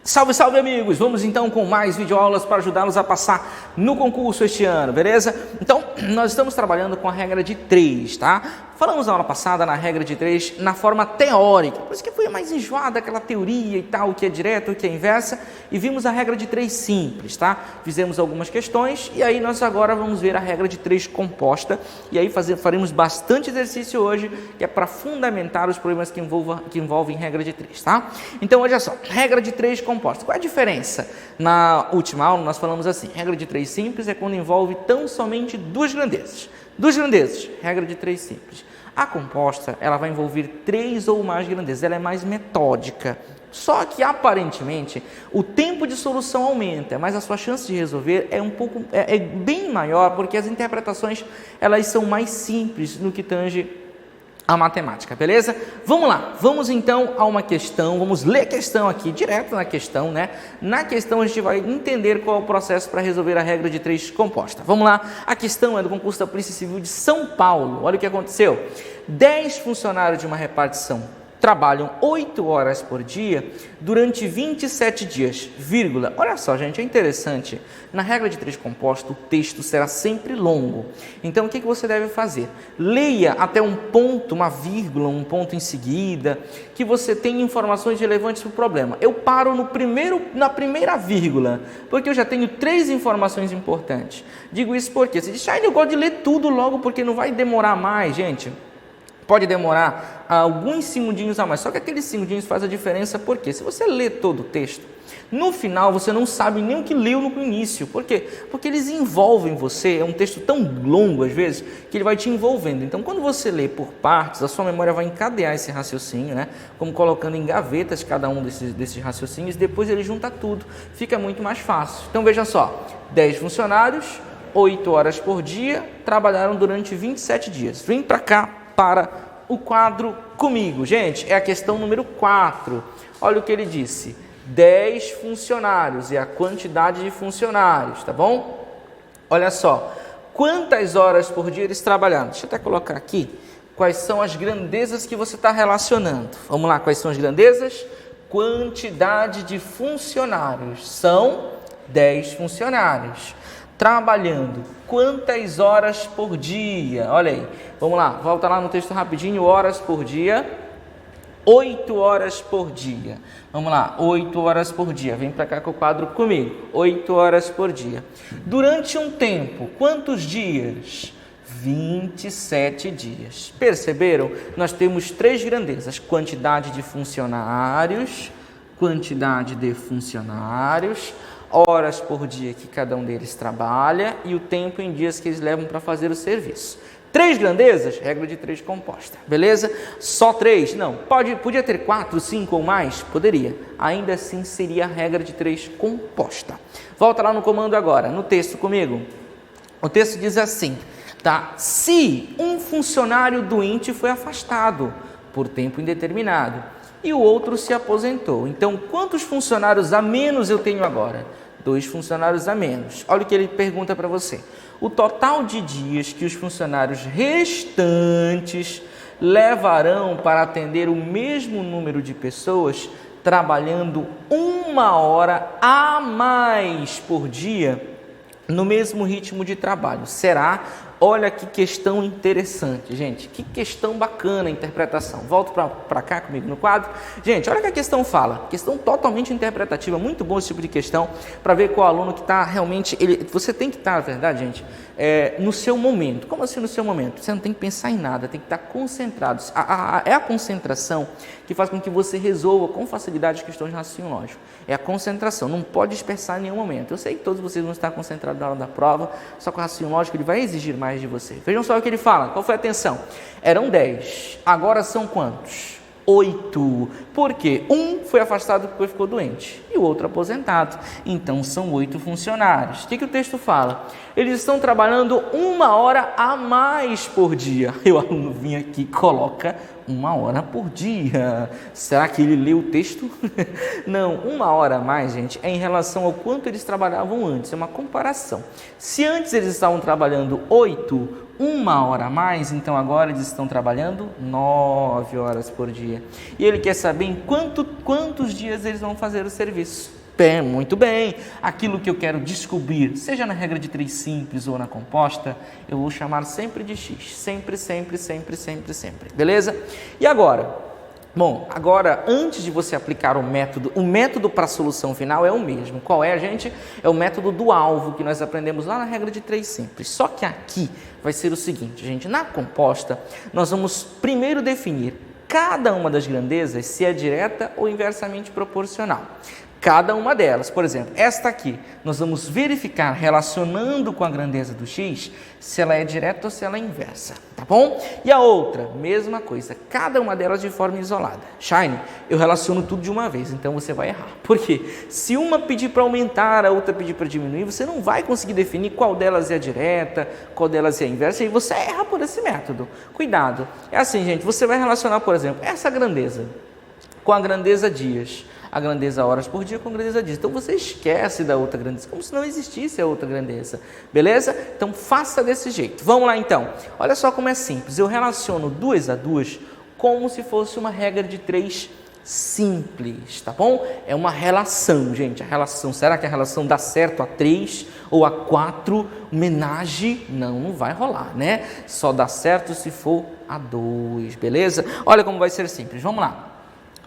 Salve, salve amigos! Vamos então com mais videoaulas para ajudá-los a passar no concurso este ano, beleza? Então, nós estamos trabalhando com a regra de 3, tá? Falamos na aula passada na regra de 3 na forma teórica, por isso que foi mais enjoada aquela teoria e tal, o que é direto, o que é inversa, e vimos a regra de 3 simples, tá? Fizemos algumas questões e aí nós agora vamos ver a regra de 3 composta, e aí faremos bastante exercício hoje, que é para fundamentar os problemas que envolvem regra de 3, tá? Então, olha só, regra de 3 composta. Qual é a diferença? Na última aula nós falamos assim, regra de 3 simples é quando envolve tão somente duas grandezas. Duas grandezas, regra de 3 simples. A composta, ela vai envolver 3 ou mais grandezas, ela é mais metódica. Só que, aparentemente, o tempo de solução aumenta, mas a sua chance de resolver é bem maior, porque as interpretações, elas são mais simples no que tange a matemática, beleza? Vamos lá, vamos então a uma questão, vamos ler a questão aqui, direto na questão, né? Na questão a gente vai entender qual é o processo para resolver a regra de 3 composta. Vamos lá, a questão é do concurso da Polícia Civil de São Paulo. Olha o que aconteceu. 10 funcionários de uma repartição trabalham 8 horas por dia durante 27 dias, vírgula. Olha só, gente, é interessante. Na regra de 3 composta, o texto será sempre longo. Então, o que você deve fazer? Leia até um ponto, uma vírgula, um ponto em seguida, que você tenha informações relevantes para o problema. Eu paro na primeira vírgula, porque eu já tenho 3 informações importantes. Digo isso porque você diz, eu gosto de ler tudo logo, porque não vai demorar mais, gente. Pode demorar alguns segundinhos a mais, só que aqueles segundinhos faz a diferença, porque se você lê todo o texto, no final você não sabe nem o que leu no início. Por quê? Porque eles envolvem você, é um texto tão longo às vezes, que ele vai te envolvendo. Então quando você lê por partes, a sua memória vai encadear esse raciocínio, né? Como colocando em gavetas cada um desses raciocínios, depois ele junta tudo, fica muito mais fácil. Então veja só, 10 funcionários, 8 horas por dia, trabalharam durante 27 dias. Vem para cá, para o quadro comigo. Gente, é a questão número 4. Olha o que ele disse. 10 funcionários é a quantidade de funcionários, tá bom? Olha só, quantas horas por dia eles trabalharam? Deixa eu até colocar aqui quais são as grandezas que você está relacionando. Vamos lá, quais são as grandezas? Quantidade de funcionários. São 10 funcionários. Trabalhando quantas horas por dia? Olha aí, vamos lá, volta lá no texto rapidinho, horas por dia, 8 horas por dia. Vamos lá, 8 horas por dia, vem para cá com o quadro comigo, 8 horas por dia. Durante um tempo, quantos dias? 27 dias. Perceberam? Nós temos 3 grandezas, quantidade de funcionários, horas por dia que cada um deles trabalha e o tempo em dias que eles levam para fazer o serviço. 3 grandezas, regra de 3 composta, beleza? Só 3? Não. Podia ter 4, 5 ou mais? Poderia. Ainda assim seria a regra de 3 composta. Volta lá no comando agora, no texto comigo. O texto diz assim, tá? Se um funcionário doente foi afastado por tempo indeterminado e o outro se aposentou, então quantos funcionários a menos eu tenho agora? 2 funcionários a menos. Olha o que ele pergunta para você. O total de dias que os funcionários restantes levarão para atender o mesmo número de pessoas trabalhando 1 hora a mais por dia no mesmo ritmo de trabalho. Será? Olha que questão interessante, gente. Que questão bacana a interpretação. Volto para cá comigo no quadro. Gente, olha o que a questão fala. Questão totalmente interpretativa. Muito bom esse tipo de questão para ver qual aluno que está realmente... Você tem que estar, na verdade, gente, no seu momento. Como assim no seu momento? Você não tem que pensar em nada, tem que estar concentrado. É a concentração que faz com que você resolva com facilidade as questões de raciocínio lógico. É a concentração. Não pode dispersar em nenhum momento. Eu sei que todos vocês vão estar concentrados na hora da prova, só que o raciocínio lógico ele vai exigir mais de você. Vejam só o que ele fala. Qual foi a atenção? Eram 10. Agora são quantos? 8. Por quê? Um foi afastado porque ficou doente e o outro aposentado. Então são 8 funcionários. O que o texto fala? Eles estão trabalhando 1 hora a mais por dia. O aluno vem aqui e coloca 1 hora por dia. Será que ele leu o texto? Não, 1 hora a mais, gente, é em relação ao quanto eles trabalhavam antes. É uma comparação. Se antes eles estavam trabalhando 8, 1 hora a mais, então agora eles estão trabalhando 9 horas por dia. E ele quer saber em quantos dias eles vão fazer o serviço. Bem, muito bem, aquilo que eu quero descobrir, seja na regra de 3 simples ou na composta, eu vou chamar sempre de x, sempre, beleza? E agora? Bom, agora, antes de você aplicar o método para a solução final é o mesmo. Qual é, gente? É o método do alvo que nós aprendemos lá na regra de 3 simples. Só que aqui vai ser o seguinte, gente, na composta, nós vamos primeiro definir cada uma das grandezas, se é direta ou inversamente proporcional. Cada uma delas, por exemplo, esta aqui, nós vamos verificar relacionando com a grandeza do x, se ela é direta ou se ela é inversa, tá bom? E a outra, mesma coisa, cada uma delas de forma isolada. Shine, eu relaciono tudo de uma vez, então você vai errar. Por quê? Se uma pedir para aumentar, a outra pedir para diminuir, você não vai conseguir definir qual delas é a direta, qual delas é a inversa, e você erra por esse método. Cuidado, é assim, gente, você vai relacionar, por exemplo, essa grandeza com a grandeza dias, a grandeza horas por dia com a grandeza dias. Então você esquece da outra grandeza, como se não existisse a outra grandeza, beleza? Então faça desse jeito. Vamos lá então. Olha só como é simples. Eu relaciono 2 a 2 como se fosse uma regra de 3 simples, tá bom? É uma relação, gente. A relação, será que a relação dá certo a 3 ou a 4? Homenagem? Não vai rolar, né? Só dá certo se for a 2, beleza? Olha como vai ser simples. Vamos lá.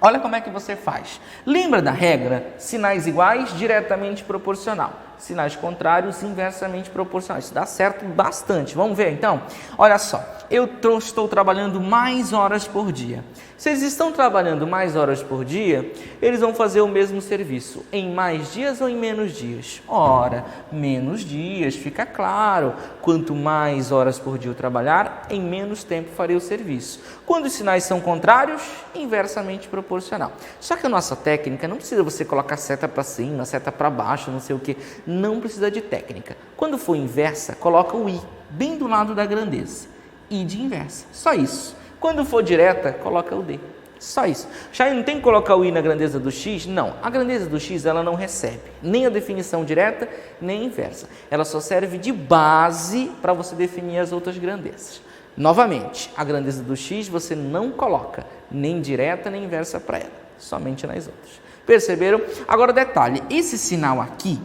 Olha como é que você faz. Lembra da regra? Sinais iguais, diretamente proporcional. Sinais contrários, inversamente proporcional. Isso dá certo bastante. Vamos ver então? Olha só, eu estou trabalhando mais horas por dia. Se eles estão trabalhando mais horas por dia, eles vão fazer o mesmo serviço em mais dias ou em menos dias? Ora, menos dias, fica claro. Quanto mais horas por dia eu trabalhar, em menos tempo farei o serviço. Quando os sinais são contrários, inversamente proporcional. Só que a nossa técnica não precisa você colocar seta para cima, seta para baixo, não sei o que. Não precisa de técnica. Quando for inversa, coloca o i bem do lado da grandeza. I de inversa. Só isso. Quando for direta, coloca o d. Só isso. Já não tem que colocar o i na grandeza do x? Não. A grandeza do x ela não recebe nem a definição direta, nem a inversa. Ela só serve de base para você definir as outras grandezas. Novamente, a grandeza do x você não coloca nem direta nem inversa para ela, somente nas outras. Perceberam? Agora detalhe, esse sinal aqui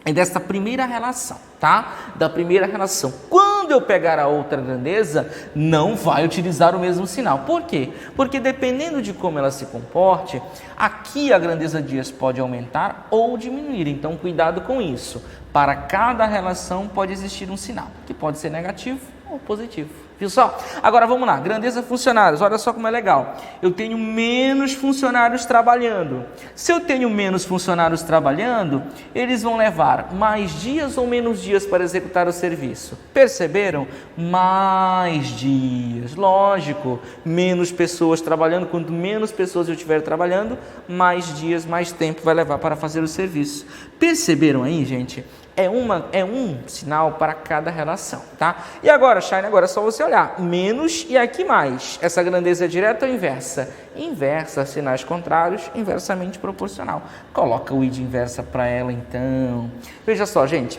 é dessa primeira relação, tá? Da primeira relação. Quando eu pegar a outra grandeza, não vai utilizar o mesmo sinal. Por quê? Porque dependendo de como ela se comporte, aqui a grandeza dias pode aumentar ou diminuir. Então, cuidado com isso. Para cada relação pode existir um sinal, que pode ser negativo ou positivo. Viu só? Agora vamos lá, grandeza funcionários, olha só como é legal. Eu tenho menos funcionários trabalhando. Se eu tenho menos funcionários trabalhando, eles vão levar mais dias ou menos dias para executar o serviço. Perceberam? Mais dias, lógico. Menos pessoas trabalhando, quanto menos pessoas eu estiver trabalhando, mais dias, mais tempo vai levar para fazer o serviço. Perceberam aí, gente? É um sinal para cada relação, tá? E agora, Shine, agora é só você olhar. Menos e aqui mais. Essa grandeza é direta ou inversa? Inversa, sinais contrários, inversamente proporcional. Coloca o i de inversa para ela, então. Veja só, gente.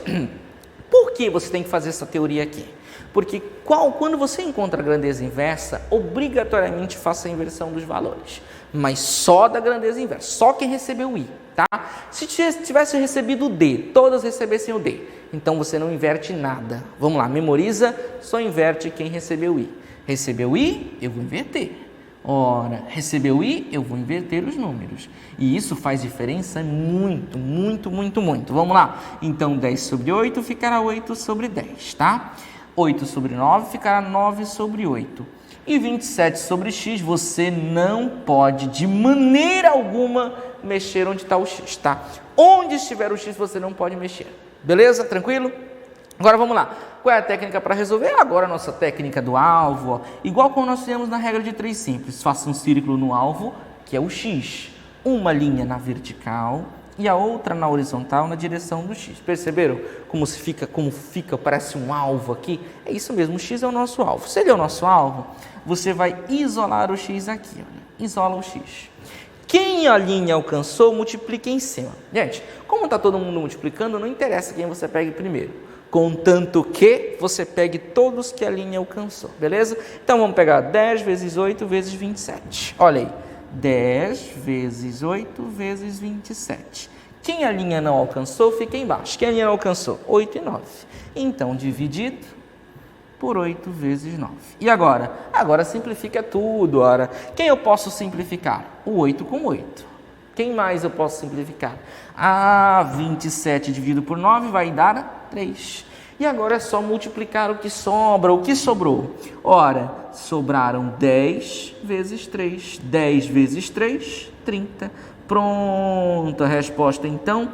Por que você tem que fazer essa teoria aqui? Porque quando você encontra a grandeza inversa, obrigatoriamente faça a inversão dos valores. Mas só da grandeza inversa, só quem recebeu o i, tá? Se tivesse recebido o d, todas recebessem o d, então você não inverte nada. Vamos lá, memoriza, só inverte quem recebeu o i. Recebeu o i, eu vou inverter. Ora, recebeu o i, eu vou inverter os números. E isso faz diferença muito, muito, muito, muito. Vamos lá, então 10 sobre 8 ficará 8 sobre 10, tá? 8 sobre 9 ficará 9 sobre 8. E 27 sobre x, você não pode, de maneira alguma, mexer onde está o x, tá? Onde estiver o x, você não pode mexer. Beleza? Tranquilo? Agora vamos lá. Qual é a técnica para resolver? Agora a nossa técnica do alvo, ó. Igual como nós fizemos na regra de 3 simples. Faça um círculo no alvo, que é o x. Uma linha na vertical e a outra na horizontal na direção do x. Perceberam como fica, parece um alvo aqui? É isso mesmo, o x é o nosso alvo. Se ele é o nosso alvo, você vai isolar o x aqui, olha. Isola o x. Quem a linha alcançou, multiplica em cima. Gente, como está todo mundo multiplicando, não interessa quem você pegue primeiro. contanto que você pegue todos que a linha alcançou, beleza? Então vamos pegar 10 vezes 8 vezes 27. Olha aí, 10 vezes 8 vezes 27. Quem a linha não alcançou, fica embaixo. Quem a linha não alcançou? 8 e 9. Então, dividido por 8 vezes 9. E agora? Agora simplifica tudo. Ora, quem eu posso simplificar? O 8 com 8. Quem mais eu posso simplificar? 27 dividido por 9 vai dar 3. E agora é só multiplicar o que sobra. O que sobrou? Ora, sobraram 10 vezes 3. 10 vezes 3, 30. Pronto, a resposta então,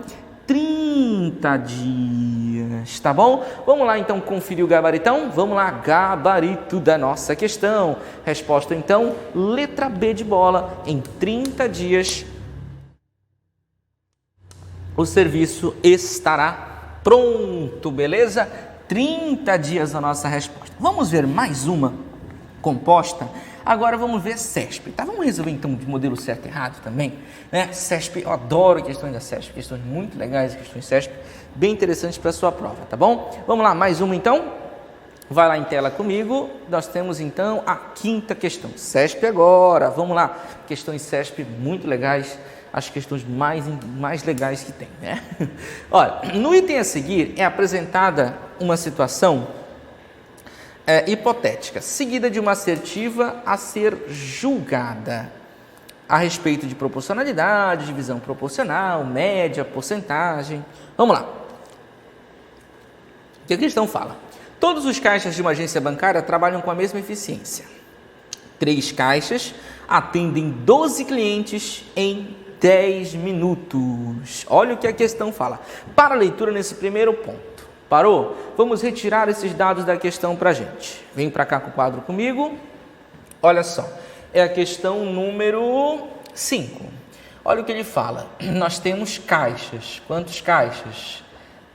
30 dias, tá bom? Vamos lá então conferir o gabaritão? Vamos lá, gabarito da nossa questão. Resposta então, letra B de bola, em 30 dias o serviço estará pronto, beleza? 30 dias a nossa resposta. Vamos ver mais uma composta? Agora vamos ver CESP, tá? Vamos resolver então de modelo certo e errado também, né? CESP, eu adoro questões da CESP, questões muito legais, questões CESP, bem interessantes para a sua prova, tá bom? Vamos lá, mais uma então? Vai lá em tela comigo, nós temos então a quinta questão, CESP agora, vamos lá, questões CESP muito legais, as questões mais legais que tem, né? Olha, no item a seguir é apresentada uma situação hipotética, seguida de uma assertiva a ser julgada a respeito de proporcionalidade, divisão proporcional, média, porcentagem. Vamos lá. O que a questão fala? Todos os caixas de uma agência bancária trabalham com a mesma eficiência. 3 caixas atendem 12 clientes em 10 minutos. Olha o que a questão fala. Para a leitura nesse primeiro ponto. Parou? Vamos retirar esses dados da questão para a gente. Vem para cá com o quadro comigo. Olha só, é a questão número 5. Olha o que ele fala. Nós temos caixas. Quantos caixas?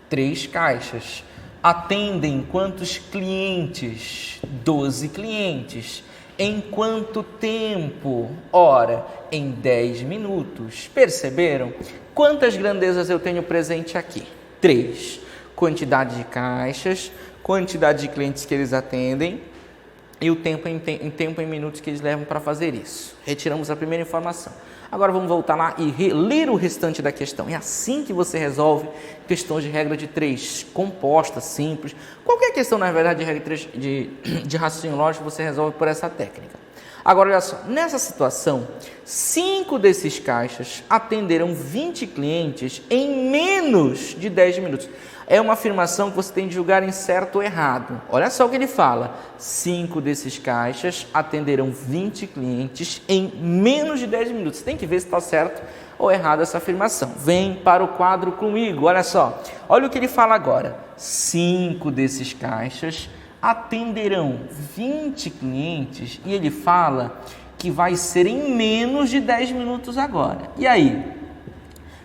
3 caixas. Atendem quantos clientes? 12 clientes. Em quanto tempo? Ora, em 10 minutos. Perceberam? Quantas grandezas eu tenho presente aqui? 3. Quantidade de caixas, quantidade de clientes que eles atendem e o tempo em minutos que eles levam para fazer isso. Retiramos a primeira informação. Agora vamos voltar lá e ler o restante da questão. É assim que você resolve questões de regra de 3, composta, simples. Qualquer questão, na verdade, de regra de 3, de raciocínio lógico, você resolve por essa técnica. Agora, olha só, nessa situação, 5 desses caixas atenderam 20 clientes em menos de 10 minutos. É uma afirmação que você tem de julgar em certo ou errado. Olha só o que ele fala. 5 desses caixas atenderam 20 clientes em menos de 10 minutos. Você tem que ver se está certo ou errado essa afirmação. Vem para o quadro comigo, olha só. Olha o que ele fala agora. 5 desses caixas atenderão 20 clientes e ele fala que vai ser em menos de 10 minutos agora. E aí?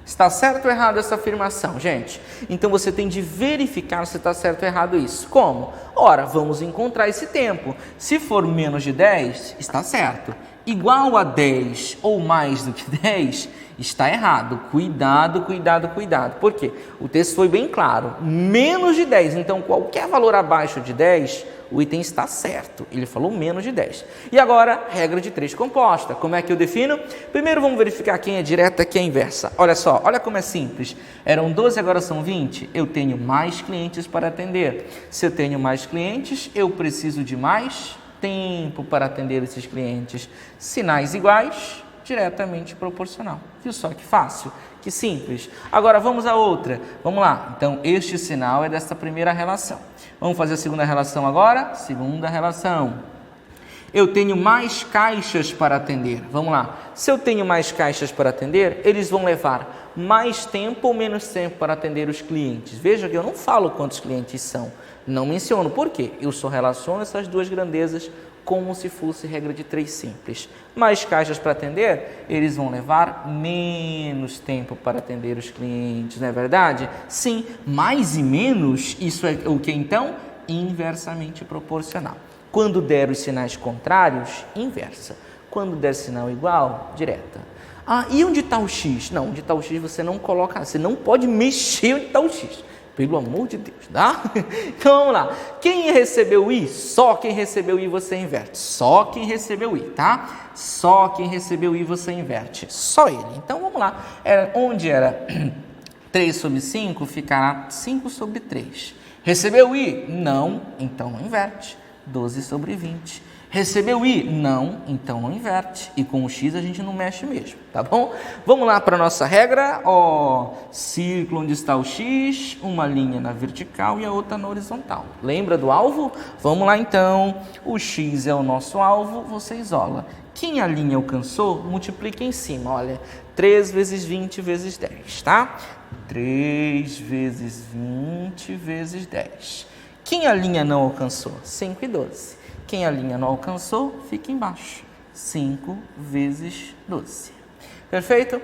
Está certo ou errado essa afirmação, gente? Então você tem de verificar se está certo ou errado isso. Como? Ora, vamos encontrar esse tempo. Se for menos de 10, está certo. Igual a 10 ou mais do que 10, está errado. Cuidado, cuidado, cuidado. Por quê? O texto foi bem claro. Menos de 10. Então, qualquer valor abaixo de 10, o item está certo. Ele falou menos de 10. E agora, regra de 3 composta. Como é que eu defino? Primeiro, vamos verificar quem é direta e quem é inversa. Olha só, olha como é simples. Eram 12, agora são 20. Eu tenho mais clientes para atender. Se eu tenho mais clientes, eu preciso de mais tempo para atender esses clientes. Sinais iguais, diretamente proporcional. Viu só que fácil? Que simples. Agora vamos a outra. Vamos lá. Então, este sinal é dessa primeira relação. Vamos fazer a segunda relação agora? Segunda relação. Eu tenho mais caixas para atender. Vamos lá. Se eu tenho mais caixas para atender, eles vão levar mais tempo ou menos tempo para atender os clientes. Veja que eu não falo quantos clientes são. Não menciono. Por quê? Eu só relaciono essas duas grandezas como se fosse regra de 3 simples. Mais caixas para atender, eles vão levar menos tempo para atender os clientes, não é verdade? Sim, mais e menos, isso é o que então? Inversamente proporcional. Quando der os sinais contrários, inversa. Quando der sinal igual, direta. Ah, e onde está o X? Não, onde está o X você não coloca, você não pode mexer onde está o X. Pelo amor de Deus, tá? Então vamos lá. Quem recebeu o I? Só quem recebeu o I você inverte. Só quem recebeu o I, tá? Só quem recebeu o I você inverte. Só ele. Então vamos lá. Onde era 3 sobre 5, ficará 5 sobre 3. Recebeu o I? Não, então não inverte. 12 sobre 20. Recebeu o I? Não, então não inverte. E com o X a gente não mexe mesmo, tá bom? Vamos lá para a nossa regra. Ó, círculo onde está o X, uma linha na vertical e a outra na horizontal. Lembra do alvo? Vamos lá então. O X é o nosso alvo, você isola. Quem a linha alcançou, multiplica em cima. Olha, 3 vezes 20 vezes 10, tá? 3 vezes 20 vezes 10. Quem a linha não alcançou? 5 e 12. Quem a linha não alcançou, fica embaixo. 5 vezes 12. Perfeito?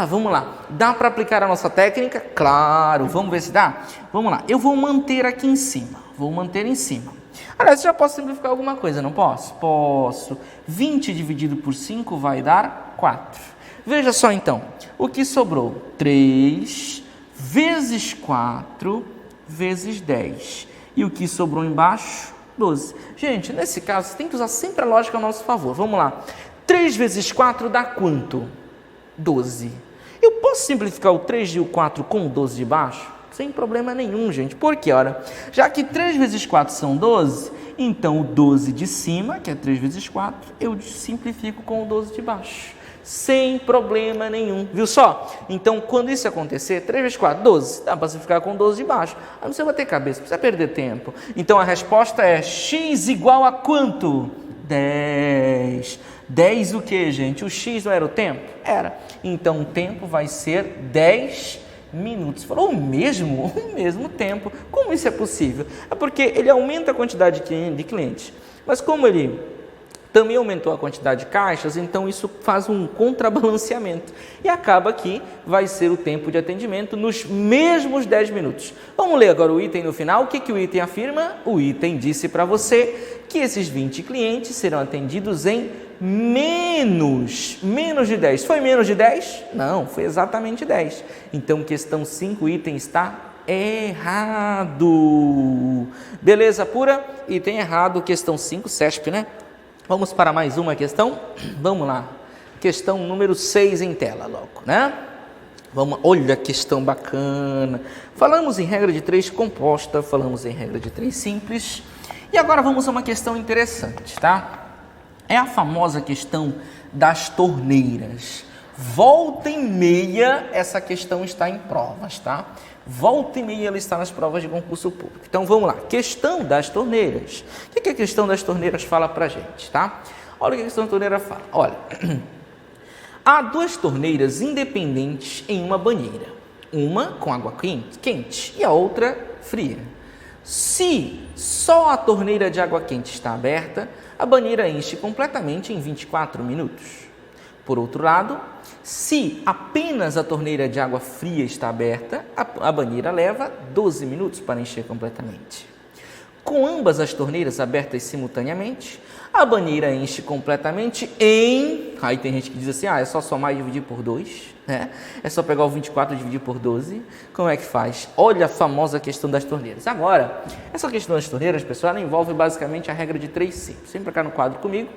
Vamos lá. Dá para aplicar a nossa técnica? Claro. Vamos ver se dá? Vamos lá. Eu vou manter aqui em cima. Vou manter em cima. Aliás, já posso simplificar alguma coisa, não posso? Posso. 20 dividido por 5 vai dar 4. Veja só então. O que sobrou? 3 vezes 4 vezes 10. E o que sobrou embaixo? 12. Gente, nesse caso, você tem que usar sempre a lógica a nosso favor. Vamos lá. 3 vezes 4 dá quanto? 12. Eu posso simplificar o 3 e o 4 com o 12 de baixo? Sem problema nenhum, gente. Por quê? Ora, já que 3 vezes 4 são 12, então o 12 de cima, que é 3 vezes 4, eu simplifico com o 12 de baixo. Sem problema nenhum, viu só? Então, quando isso acontecer, 3 vezes 4, 12, dá para simplificar com 12 de baixo. Aí não precisa bater cabeça, não precisa perder tempo. Então, a resposta é x igual a quanto? 10. 10 o que, gente? O x não era o tempo? Era. Então, o tempo vai ser 10 minutos. Falou o mesmo tempo. Como isso é possível? É porque ele aumenta a quantidade de clientes. Mas como ele também aumentou a quantidade de caixas, então isso faz um contrabalanceamento. E acaba que vai ser o tempo de atendimento nos mesmos 10 minutos. Vamos ler agora o item no final. O que o item afirma? O item disse para você que esses 20 clientes serão atendidos em menos de 10. Foi menos de 10? Não, foi exatamente 10. Então, questão 5, item está errado. Beleza pura? Item errado, questão 5, CESP, né? Vamos para mais uma questão? Vamos lá. Questão número 6 em tela logo, né? Olha a questão bacana. Falamos em regra de 3 composta, falamos em regra de 3 simples. E agora vamos a uma questão interessante, tá? É a famosa questão das torneiras. Volta e meia essa questão está em provas, tá? Volta e meia ela está nas provas de concurso público. Então vamos lá, questão das torneiras. O que a questão das torneiras fala pra gente, tá? Olha o que a questão da torneira fala. Olha, há 2 torneiras independentes em uma banheira. Uma com água quente e a outra fria. Se só a torneira de água quente está aberta, a banheira enche completamente em 24 minutos. Por outro lado, se apenas a torneira de água fria está aberta, a banheira leva 12 minutos para encher completamente. Com ambas as torneiras abertas simultaneamente, a banheira enche completamente em... Aí tem gente que diz assim, é só somar e dividir por 2, né? É só pegar o 24 e dividir por 12. Como é que faz? Olha a famosa questão das torneiras. Agora, essa questão das torneiras, pessoal, ela envolve basicamente a regra de 3 simples. Vem para cá no quadro comigo.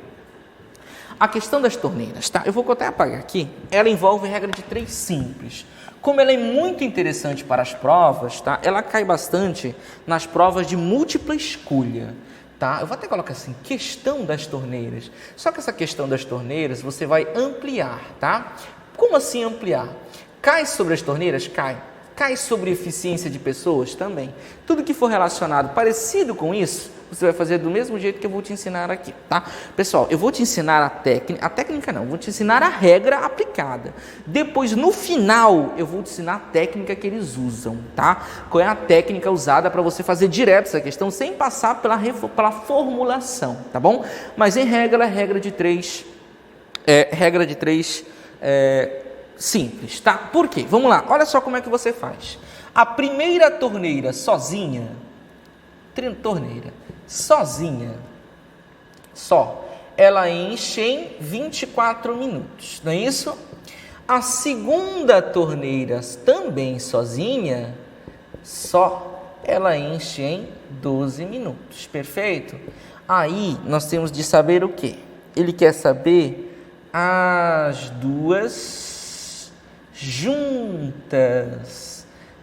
A questão das torneiras, tá? Eu vou até apagar aqui. Ela envolve a regra de 3 simples. Como ela é muito interessante para as provas, tá? Ela cai bastante nas provas de múltipla escolha, tá? Eu vou até colocar assim, questão das torneiras. Só que essa questão das torneiras você vai ampliar, tá? Como assim ampliar? Cai sobre as torneiras? Cai. Cai sobre eficiência de pessoas? Também. Tudo que for relacionado, parecido com isso, você vai fazer do mesmo jeito que eu vou te ensinar aqui, tá? Pessoal, eu vou te ensinar a técnica não, vou te ensinar a regra aplicada. Depois, no final, eu vou te ensinar a técnica que eles usam, tá? Qual é a técnica usada para você fazer direto essa questão, sem passar pela formulação, tá bom? Mas em regra, regra de 3 simples, tá? Por quê? Vamos lá, olha só como é que você faz. A primeira torneira sozinha, ela enche em 24 minutos, não é isso? A segunda torneira também sozinha só ela enche em 12 minutos, perfeito? Aí nós temos de saber o quê? Ele quer saber as duas juntas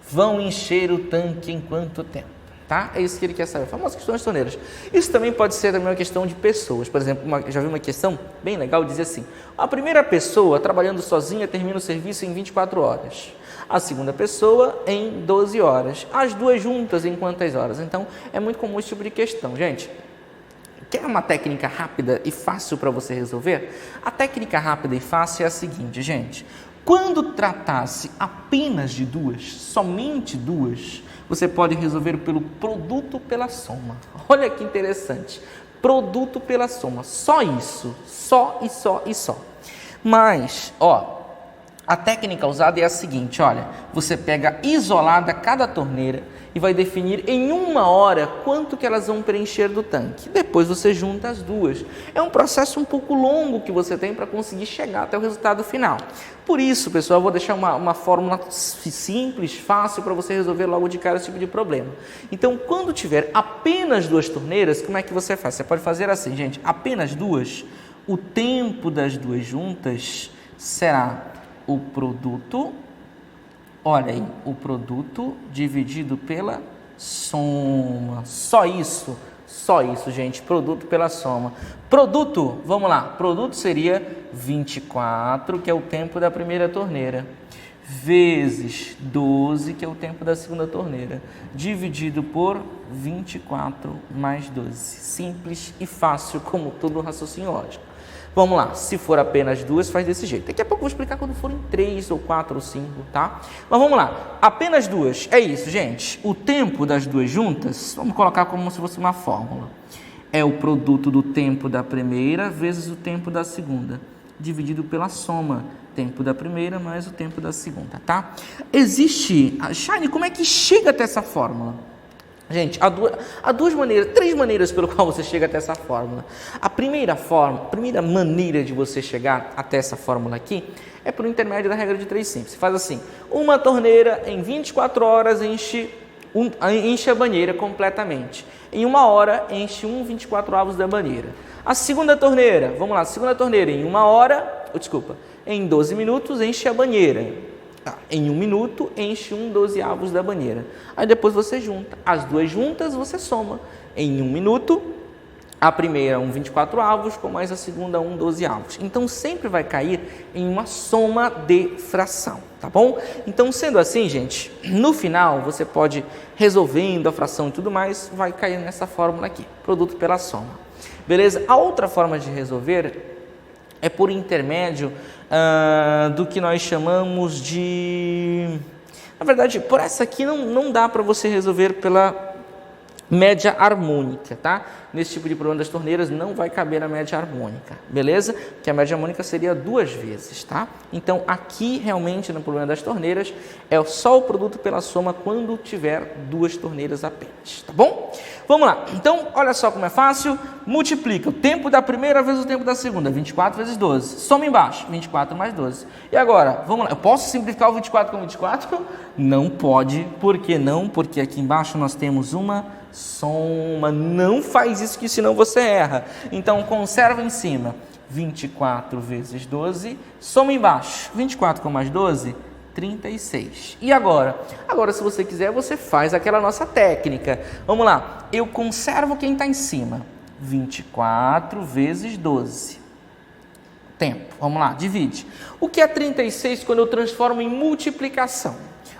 vão encher o tanque em quanto tempo, tá? É isso que ele quer saber, famosas questões torneiras. Isso também pode ser também uma questão de pessoas, por exemplo, já vi uma questão bem legal, dizer assim, a primeira pessoa trabalhando sozinha termina o serviço em 24 horas, a segunda pessoa em 12 horas, as duas juntas em quantas horas? Então, é muito comum esse tipo de questão, gente. Quer uma técnica rápida e fácil para você resolver? A técnica rápida e fácil é a seguinte, gente. Quando tratasse apenas de duas, somente duas, você pode resolver pelo produto pela soma. Olha que interessante. Produto pela soma. Só isso. Só e só e só. Mas, ó, a técnica usada é a seguinte, olha. Você pega isolada cada torneira e vai definir em 1 hora quanto que elas vão preencher do tanque. Depois você junta as duas. É um processo um pouco longo que você tem para conseguir chegar até o resultado final. Por isso, pessoal, eu vou deixar uma fórmula simples, fácil, para você resolver logo de cara esse tipo de problema. Então, quando tiver apenas duas torneiras, como é que você faz? Você pode fazer assim, gente, apenas duas, o tempo das duas juntas será o produto, olha aí, o produto dividido pela soma. Só isso, gente, produto pela soma. Produto, vamos lá, produto seria 24, que é o tempo da primeira torneira, vezes 12, que é o tempo da segunda torneira, dividido por 24 mais 12. Simples e fácil, como todo raciocínio lógico. Vamos lá, se for apenas duas, faz desse jeito. Daqui a pouco eu vou explicar quando forem 3 ou 4 ou 5, tá? Mas vamos lá, apenas duas, é isso, gente. O tempo das duas juntas, vamos colocar como se fosse uma fórmula. É o produto do tempo da primeira vezes o tempo da segunda, dividido pela soma. Tempo da primeira mais o tempo da segunda, tá? Existe, Shine, como é que chega até essa fórmula? Gente, há três maneiras pelo qual você chega até essa fórmula. A primeira maneira de você chegar até essa fórmula aqui é por intermédio da regra de 3 simples. Você faz assim, uma torneira em 24 horas enche a banheira completamente. Em 1 hora enche 1/24 da banheira. A segunda torneira, vamos lá, em 12 minutos enche a banheira. Em 1 minuto, enche 1/12 da banheira. Aí depois você junta. As duas juntas, você soma. Em 1 minuto, a primeira 1/24, com mais a segunda 1/12. Então, sempre vai cair em uma soma de fração, tá bom? Então, sendo assim, gente, no final, você pode, resolvendo a fração e tudo mais, vai cair nessa fórmula aqui, produto pela soma. Beleza? A outra forma de resolver é por intermédio do que nós chamamos de... Na verdade, por essa aqui não dá para você resolver pela média harmônica, tá? Nesse tipo de problema das torneiras não vai caber a média harmônica, beleza? Que a média harmônica seria 2 vezes, tá? Então, aqui realmente no problema das torneiras é só o produto pela soma quando tiver 2 torneiras apenas, tá bom? Vamos lá, então, olha só como é fácil, multiplica o tempo da primeira vezes o tempo da segunda, 24 vezes 12, soma embaixo, 24 mais 12. E agora, vamos lá, eu posso simplificar o 24 com 24? Não pode, por que não? Porque aqui embaixo nós temos uma soma, não faz isso que senão você erra. Então, conserva em cima, 24 vezes 12, soma embaixo, 24 com mais 12, 36. E agora? Agora, se você quiser, você faz aquela nossa técnica. Vamos lá, eu conservo quem está em cima, 24 vezes 12. Tempo, vamos lá, divide. O que é 36 quando eu transformo em multiplicação?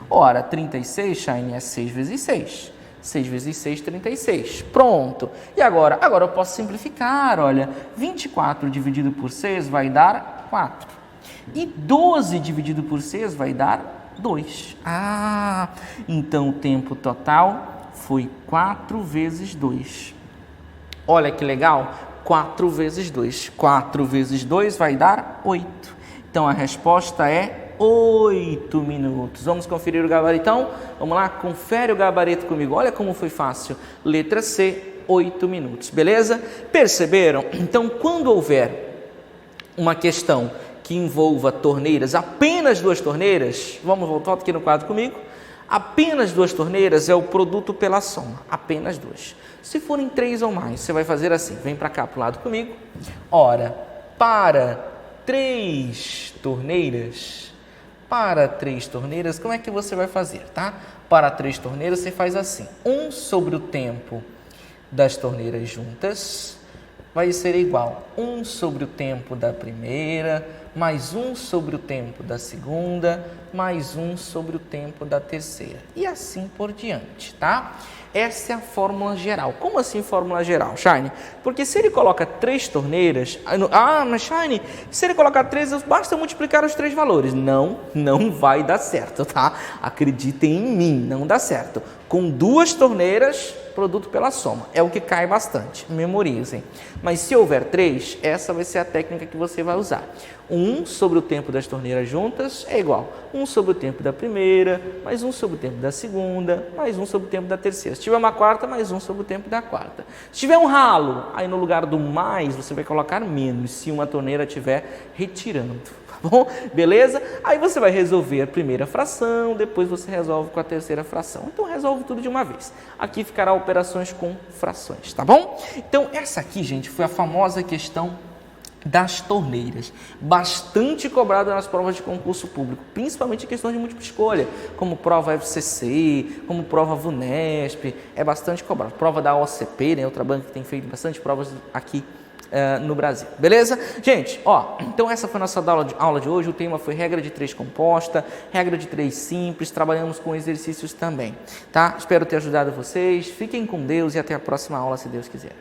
Ora, 36, Shine, é 6 vezes 6. 6 vezes 6, 36. Pronto. E agora? Agora eu posso simplificar, olha. 24 dividido por 6 vai dar 4. E 12 dividido por 6 vai dar 2. Ah, então o tempo total foi 4 vezes 2. Olha que legal. 4 vezes 2. 4 vezes 2 vai dar 8. Então a resposta é 8 minutos. Vamos conferir o gabaritão? Vamos lá, confere o gabarito comigo. Olha como foi fácil. Letra C, 8 minutos. Beleza? Perceberam? Então, quando houver uma questão que envolva torneiras, apenas 2 torneiras, vamos voltar aqui no quadro comigo. Apenas 2 torneiras é o produto pela soma, apenas 2. Se forem 3 ou mais, você vai fazer assim, vem para cá para o lado comigo. Ora, para 3 torneiras, como é que você vai fazer, tá? Para 3 torneiras você faz assim, 1 sobre o tempo das torneiras juntas vai ser igual 1 sobre o tempo da primeira, mais 1 sobre o tempo da segunda, mais 1 sobre o tempo da terceira. E assim por diante, tá? Essa é a fórmula geral. Como assim fórmula geral, Shine? Porque se ele coloca 3 torneiras... mas Shine, se ele colocar 3, basta multiplicar os 3 valores. Não vai dar certo, tá? Acreditem em mim, não dá certo. Com 2 torneiras, produto pela soma. É o que cai bastante, memorizem. Mas se houver 3, essa vai ser a técnica que você vai usar. 1 sobre o tempo das torneiras juntas é igual 1 sobre o tempo da primeira, mais 1 sobre o tempo da segunda, mais 1 sobre o tempo da terceira. Se tiver uma quarta, mais 1 sobre o tempo da quarta. Se tiver um ralo, aí no lugar do mais, você vai colocar menos, se uma torneira estiver retirando. Bom, beleza? Aí você vai resolver a primeira fração, depois você resolve com a terceira fração. Então resolve tudo de uma vez. Aqui ficará operações com frações, tá bom? Então essa aqui, gente, foi a famosa questão das torneiras, bastante cobrada nas provas de concurso público, principalmente em questões de múltipla escolha, como prova FCC, como prova VUNESP, é bastante cobrado. Prova da OCP, né, outra banca que tem feito bastante provas aqui no Brasil, beleza? Gente, então essa foi a nossa aula de hoje. O tema foi regra de 3 composta, regra de 3 simples, trabalhamos com exercícios também, tá? Espero ter ajudado vocês, fiquem com Deus e até a próxima aula, se Deus quiser.